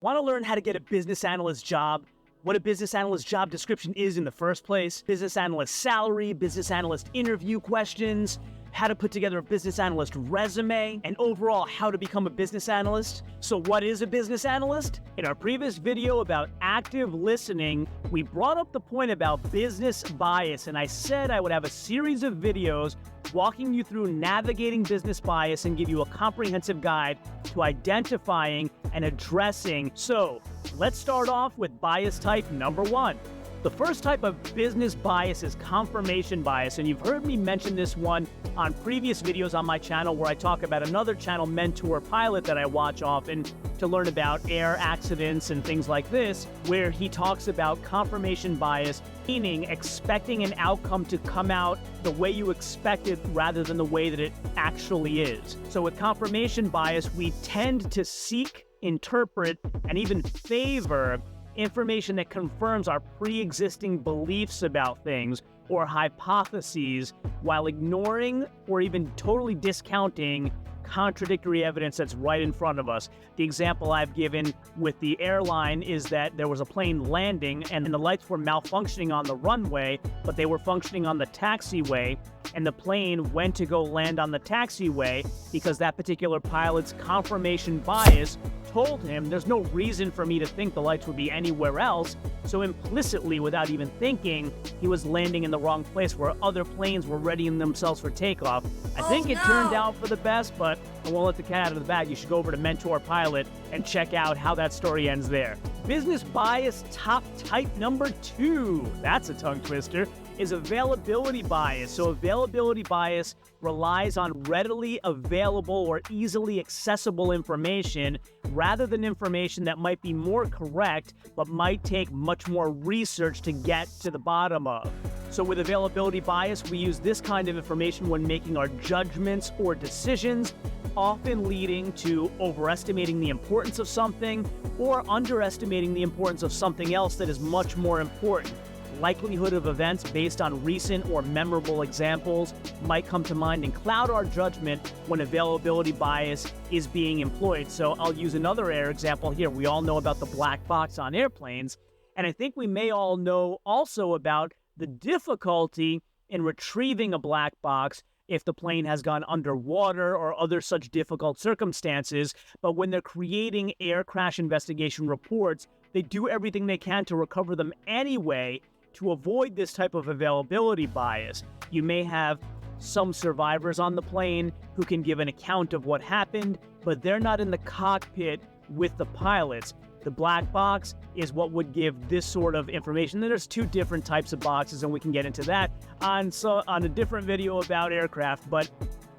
Want to learn how to get a business analyst job? What a business analyst job description is in the first place? Business analyst salary, business analyst interview questions, how to put together a business analyst resume, and overall how to become a business analyst. So what is a business analyst? In our previous video about active listening, we brought up the point about business bias, and I said I would have a series of videos walking you through navigating business bias and give you a comprehensive guide to identifying and addressing. So let's start off with bias type number one. The first type of business bias is confirmation bias, and you've heard me mention this one on previous videos on my channel where I talk about another channel, Mentor Pilot, that I watch often to learn about air accidents and things like this, where he talks about confirmation bias, meaning expecting an outcome to come out the way you expected rather than the way that it actually is. So with confirmation bias, we tend to seek, interpret, and even favor information that confirms our pre-existing beliefs about things or hypotheses while ignoring or even totally discounting contradictory evidence that's right in front of us. The example I've given with the airline is that there was a plane landing and the lights were malfunctioning on the runway, but they were functioning on the taxiway, and the plane went to go land on the taxiway because that particular pilot's confirmation bias told him there's no reason for me to think the lights would be anywhere else. So implicitly, without even thinking, he was landing in the wrong place where other planes were readying themselves for takeoff. I think it turned out for the best, but I won't let the cat out of the bag. You should go over to Mentor Pilot and check out how that story ends there. Business bias top type number two, that's a tongue twister, is availability bias. So availability bias relies on readily available or easily accessible information rather than information that might be more correct but might take much more research to get to the bottom of. So with availability bias, we use this kind of information when making our judgments or decisions, often leading to overestimating the importance of something or underestimating the importance of something else that is much more important. Likelihood of events based on recent or memorable examples might come to mind and cloud our judgment when availability bias is being employed. So I'll use another air example here. We all know about the black box on airplanes, and I think we may all know also about the difficulty in retrieving a black box if the plane has gone underwater or other such difficult circumstances. But when they're creating air crash investigation reports, they do everything they can to recover them anyway to avoid this type of availability bias. You may have some survivors on the plane who can give an account of what happened, but they're not in the cockpit with the pilots. The black box is what would give this sort of information. There's two different types of boxes, and we can get into that on a different video about aircraft. But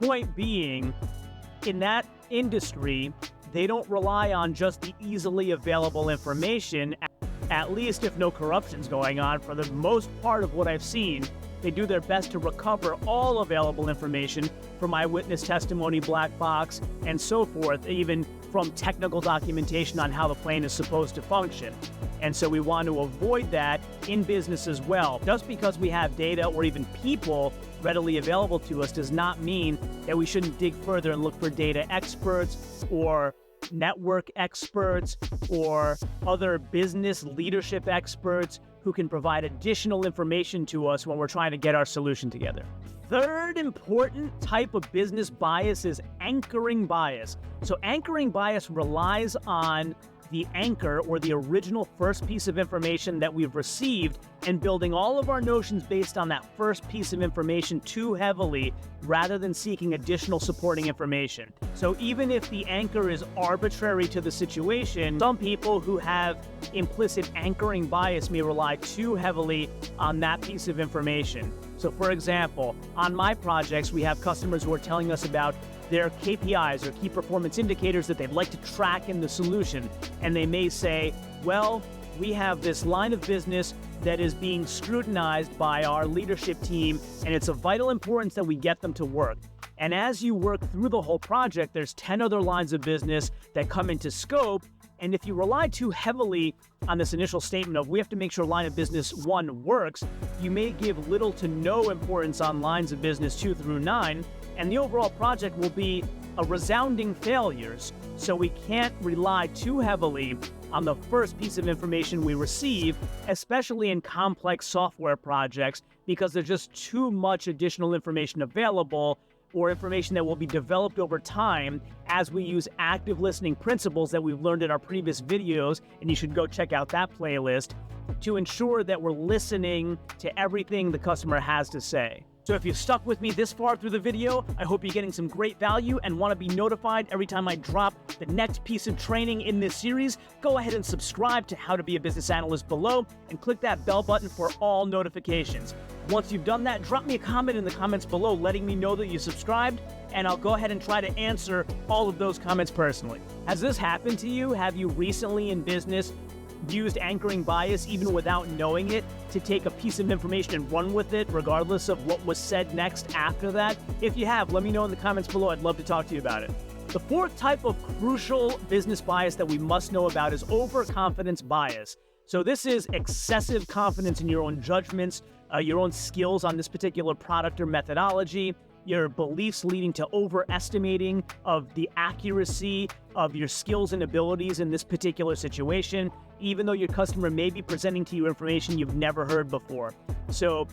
point being, in that industry, they don't rely on just the easily available information, at least if no corruption's going on. For the most part of what I've seen, they do their best to recover all available information from eyewitness testimony, black box, and so forth, even from technical documentation on how the plane is supposed to function. And so we want to avoid that in business as well. Just because we have data or even people readily available to us does not mean that we shouldn't dig further and look for data experts or network experts or other business leadership experts who can provide additional information to us when we're trying to get our solution together. Third important type of business bias is anchoring bias. So anchoring bias relies on the anchor or the original first piece of information that we've received and building all of our notions based on that first piece of information too heavily rather than seeking additional supporting information. So even if the anchor is arbitrary to the situation, some people who have implicit anchoring bias may rely too heavily on that piece of information. So for example, on my projects, we have customers who are telling us about their KPIs or key performance indicators that they'd like to track in the solution. And they may say, well, we have this line of business that is being scrutinized by our leadership team, and it's of vital importance that we get them to work. And as you work through the whole project, there's 10 other lines of business that come into scope. And if you rely too heavily on this initial statement of we have to make sure line of business 1 works, you may give little to no importance on lines of business 2 through 9, and the overall project will be a resounding failure. So we can't rely too heavily on the first piece of information we receive, especially in complex software projects, because there's just too much additional information available, or information that will be developed over time as we use active listening principles that we've learned in our previous videos, and you should go check out that playlist, to ensure that we're listening to everything the customer has to say. So if you've stuck with me this far through the video, I hope you're getting some great value and want to be notified every time I drop the next piece of training in this series. Go ahead and subscribe to How to Be a Business Analyst below and click that bell button for all notifications. Once you've done that, drop me a comment in the comments below letting me know that you subscribed, and I'll go ahead and try to answer all of those comments personally. Has this happened to you? Have you recently in business used anchoring bias even without knowing it to take a piece of information and run with it regardless of what was said next after that? If you have, let me know in the comments below. I'd love to talk to you about it. The fourth type of crucial business bias that we must know about is overconfidence bias. So this is excessive confidence in your own judgments, your own skills on this particular product or methodology, your beliefs leading to overestimating of the accuracy of your skills and abilities in this particular situation, even though your customer may be presenting to you information you've never heard before. So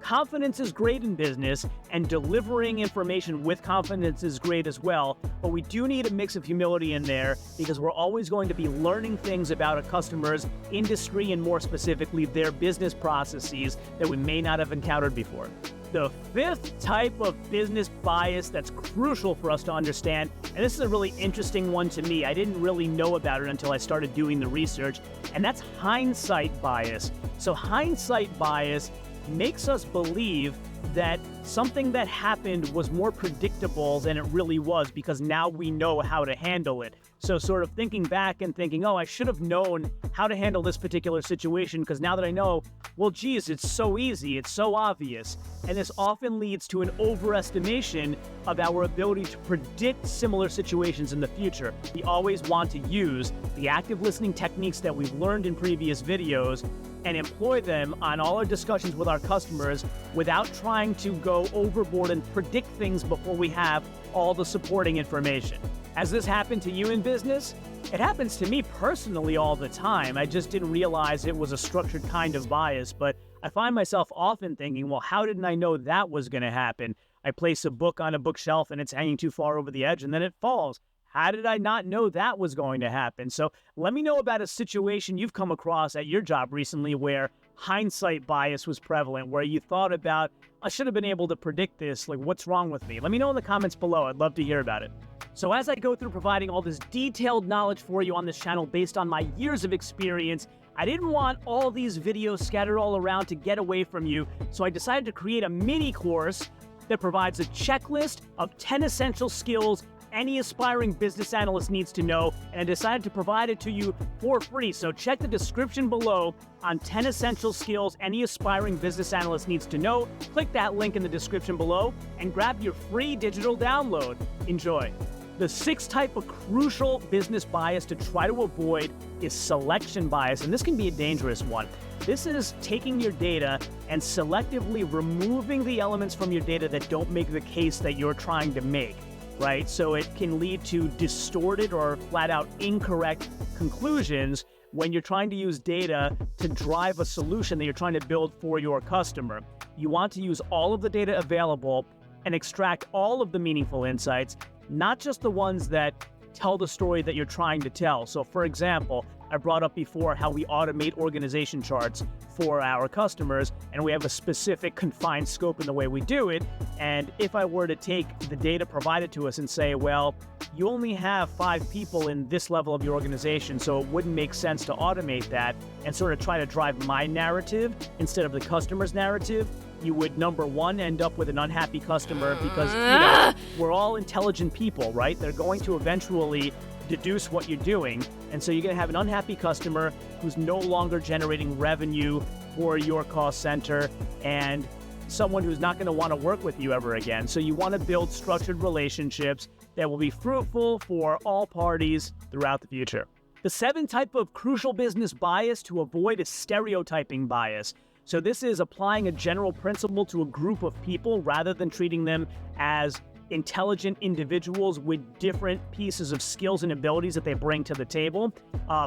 confidence is great in business, and delivering information with confidence is great as well, but we do need a mix of humility in there, because we're always going to be learning things about a customer's industry and more specifically their business processes that we may not have encountered before. The fifth type of business bias that's crucial for us to understand, and this is a really interesting one to me, I didn't really know about it until I started doing the research, and that's hindsight bias. So hindsight bias makes us believe that something that happened was more predictable than it really was because now we know how to handle it. So sort of thinking back and thinking, oh, I should have known how to handle this particular situation because now that I know, well, geez, it's so easy, it's so obvious. And this often leads to an overestimation of our ability to predict similar situations in the future. We always want to use the active listening techniques that we've learned in previous videos and employ them on all our discussions with our customers without trying to go overboard and predict things before we have all the supporting information. Has this happened to you in business? It happens to me personally all the time. I just didn't realize it was a structured kind of bias, but I find myself often thinking, well, how didn't I know that was going to happen? I place a book on a bookshelf and it's hanging too far over the edge and then it falls. How did I not know that was going to happen? So let me know about a situation you've come across at your job recently where hindsight bias was prevalent, where you thought about, I should have been able to predict this, like what's wrong with me? Let me know in the comments below. I'd love to hear about it. So as I go through providing all this detailed knowledge for you on this channel based on my years of experience, I didn't want all these videos scattered all around to get away from you, so I decided to create a mini course that provides a checklist of 10 essential skills any aspiring business analyst needs to know, and I decided to provide it to you for free. So check the description below on 10 essential skills any aspiring business analyst needs to know. Click that link in the description below and grab your free digital download. Enjoy. The sixth type of crucial business bias to try to avoid is selection bias, and this can be a dangerous one. This is taking your data and selectively removing the elements from your data that don't make the case that you're trying to make. Right? So it can lead to distorted or flat out incorrect conclusions when you're trying to use data to drive a solution that you're trying to build for your customer. You want to use all of the data available and extract all of the meaningful insights, not just the ones that tell the story that you're trying to tell. So for example, I brought up before how we automate organization charts for our customers, and we have a specific confined scope in the way we do it. And if I were to take the data provided to us and say, well, you only have 5 people in this level of your organization, so it wouldn't make sense to automate that, and sort of try to drive my narrative instead of the customer's narrative, you would, number one, end up with an unhappy customer because, you know, we're all intelligent people, right? They're going to eventually deduce what you're doing. And so you're going to have an unhappy customer who's no longer generating revenue for your cost center and someone who's not going to want to work with you ever again. So you want to build structured relationships that will be fruitful for all parties throughout the future. The seventh type of crucial business bias to avoid is stereotyping bias. So this is applying a general principle to a group of people rather than treating them as intelligent individuals with different pieces of skills and abilities that they bring to the table.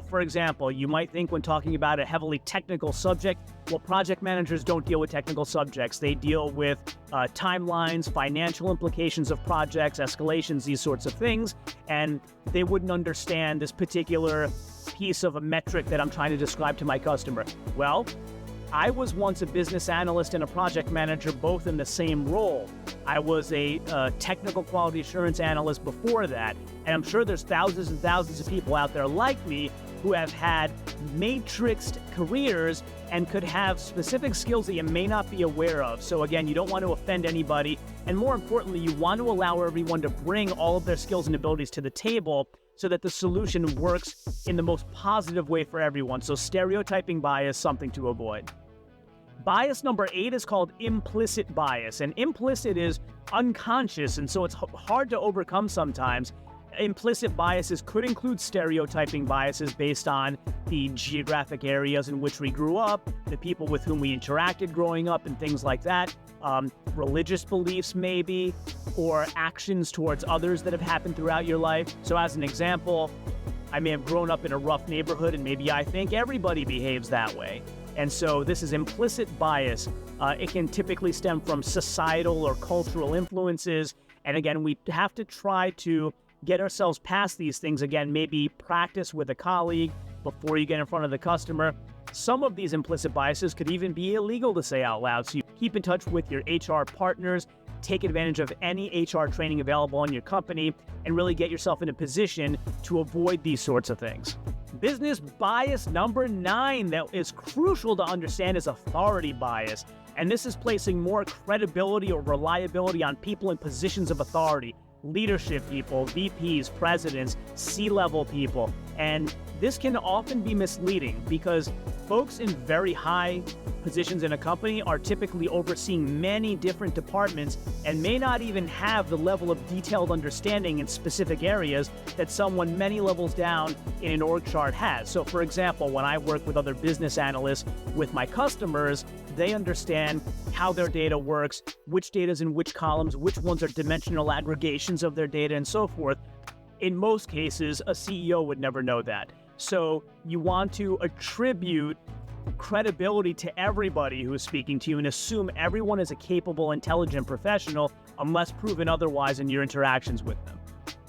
For example, you might think when talking about a heavily technical subject, well, project managers don't deal with technical subjects. They deal with timelines, financial implications of projects, escalations, these sorts of things, and they wouldn't understand this particular piece of a metric that I'm trying to describe to my customer. Well, I was once a business analyst and a project manager, both in the same role. I was a technical quality assurance analyst before that, and I'm sure there's thousands and thousands of people out there like me who have had matrixed careers and could have specific skills that you may not be aware of. So again, you don't want to offend anybody, and more importantly, you want to allow everyone to bring all of their skills and abilities to the table so that the solution works in the most positive way for everyone. So stereotyping bias, something to avoid. Bias number 8 is called implicit bias, and implicit is unconscious, and so it's hard to overcome sometimes. Implicit biases could include stereotyping biases based on the geographic areas in which we grew up, the people with whom we interacted growing up, and things like that. Religious beliefs maybe, or actions towards others that have happened throughout your life. So as an example, I may have grown up in a rough neighborhood and maybe I think everybody behaves that way. And so this is implicit bias. It can typically stem from societal or cultural influences. And again, we have to try to get ourselves past these things. Again, maybe practice with a colleague before you get in front of the customer. Some of these implicit biases could even be illegal to say out loud. So you keep in touch with your HR partners, take advantage of any HR training available in your company, and really get yourself in a position to avoid these sorts of things. Business bias number 9 that is crucial to understand is authority bias. And this is placing more credibility or reliability on people in positions of authority. Leadership people, VPs, presidents, C-level people. And this can often be misleading because folks in very high positions in a company are typically overseeing many different departments and may not even have the level of detailed understanding in specific areas that someone many levels down in an org chart has. So for example, when I work with other business analysts with my customers, they understand how their data works, which data is in which columns, which ones are dimensional aggregations of their data, and so forth. In most cases, a CEO would never know that. So you want to attribute credibility to everybody who is speaking to you and assume everyone is a capable, intelligent professional unless proven otherwise in your interactions with them.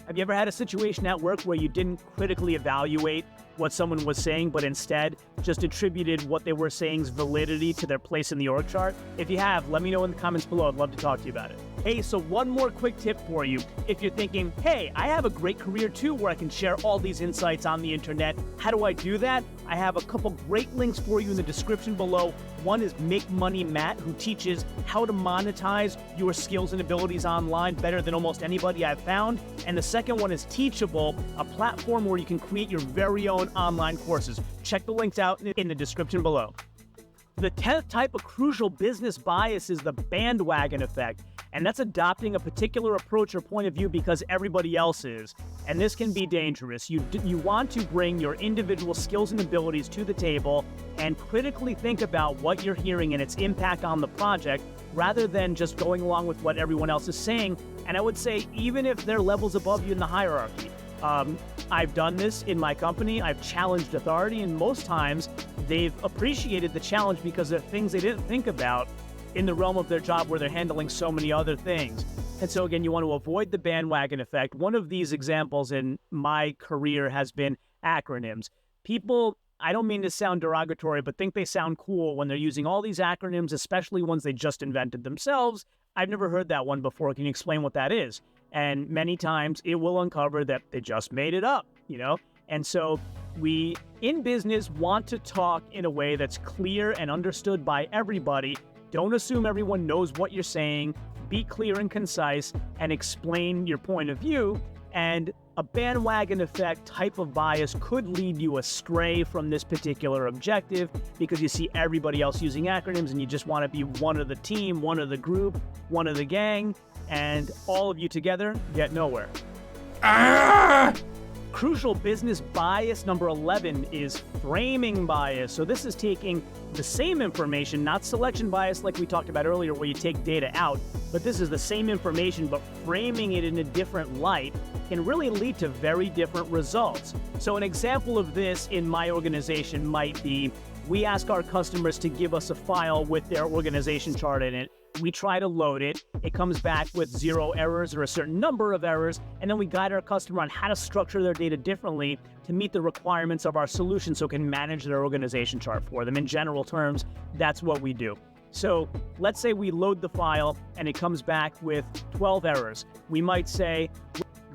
Have you ever had a situation at work where you didn't critically evaluate what someone was saying, but instead just attributed what they were saying's validity to their place in the org chart? If you have, let me know in the comments below. I'd love to talk to you about it. Hey, so one more quick tip for you. If you're thinking, hey, I have a great career too where I can share all these insights on the internet, how do I do that? I have a couple great links for you in the description below. One is Make Money Matt, who teaches how to monetize your skills and abilities online better than almost anybody I've found. And the second one is Teachable, a platform where you can create your very own online courses. Check the links out in the description below. The 10th type of crucial business bias is the bandwagon effect. And that's adopting a particular approach or point of view because everybody else is. And this can be dangerous. You want to bring your individual skills and abilities to the table and critically think about what you're hearing and its impact on the project rather than just going along with what everyone else is saying. And I would say even if they're levels above you in the hierarchy. I've done this in my company. I've challenged authority, and most times they've appreciated the challenge because they're things they didn't think about in the realm of their job where they're handling so many other things. And so again, you want to avoid the bandwagon effect. One of these examples in my career has been acronyms. People, I don't mean to sound derogatory, but think they sound cool when they're using all these acronyms, especially ones they just invented themselves. I've never heard that one before. Can you explain what that is? And many times it will uncover that they just made it up, you know? And so we, in business, want to talk in a way that's clear and understood by everybody. Don't assume everyone knows what you're saying. Be clear and concise and explain your point of view. And a bandwagon effect type of bias could lead you astray from this particular objective because you see everybody else using acronyms and you just want to be one of the team, one of the group, one of the gang, and all of you together get nowhere. Crucial business bias number 11 is framing bias. So this is taking the same information, not selection bias like we talked about earlier where you take data out, but this is the same information but framing it in a different light can really lead to very different results. So an example of this in my organization might be we ask our customers to give us a file with their organization chart in it. We try to load it. It comes back with 0 errors or a certain number of errors, and then we guide our customer on how to structure their data differently to meet the requirements of our solution so it can manage their organization chart for them. In general terms, that's what we do. So let's say we load the file and it comes back with 12 errors. We might say,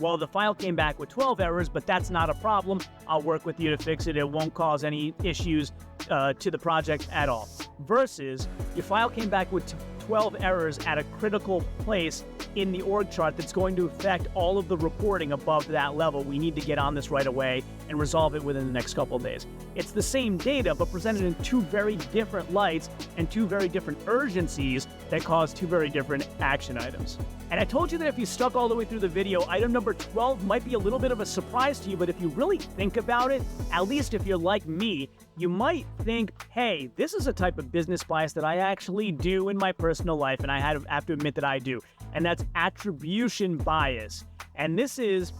well, the file came back with 12 errors, but that's not a problem. I'll work with you to fix it. It won't cause any issues to the project at all. Versus your file came back with 12 errors at a critical place in the org chart that's going to affect all of the reporting above that level. We need to get on this right away and resolve it within the next couple of days. It's the same data, but presented in 2 very different lights and 2 very different urgencies that cause 2 very different action items. And I told you that if you stuck all the way through the video, item number 12 might be a little bit of a surprise to you, but if you really think about it, at least if you're like me, you might think, hey, this is a type of business bias that I actually do in my personal life, and I have to admit that I do. And that's attribution bias. And this is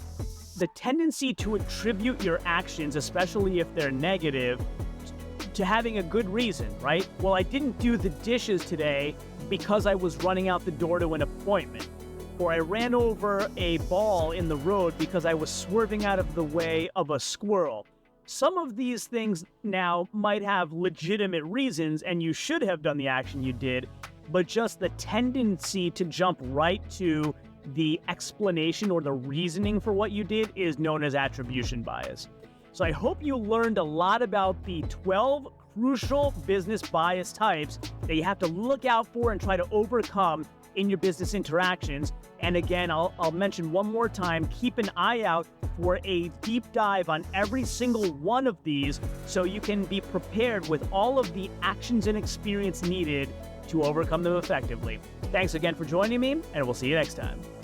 the tendency to attribute your actions, especially if they're negative, to having a good reason, right? Well, I didn't do the dishes today because I was running out the door to an appointment. Or I ran over a ball in the road because I was swerving out of the way of a squirrel. Some of these things now might have legitimate reasons and you should have done the action you did, but just the tendency to jump right to the explanation or the reasoning for what you did is known as attribution bias. So I hope you learned a lot about the 12 crucial business bias types that you have to look out for and try to overcome in your business interactions. And again, I'll mention one more time, keep an eye out for a deep dive on every single one of these so you can be prepared with all of the actions and experience needed to overcome them effectively. Thanks again for joining me, and we'll see you next time.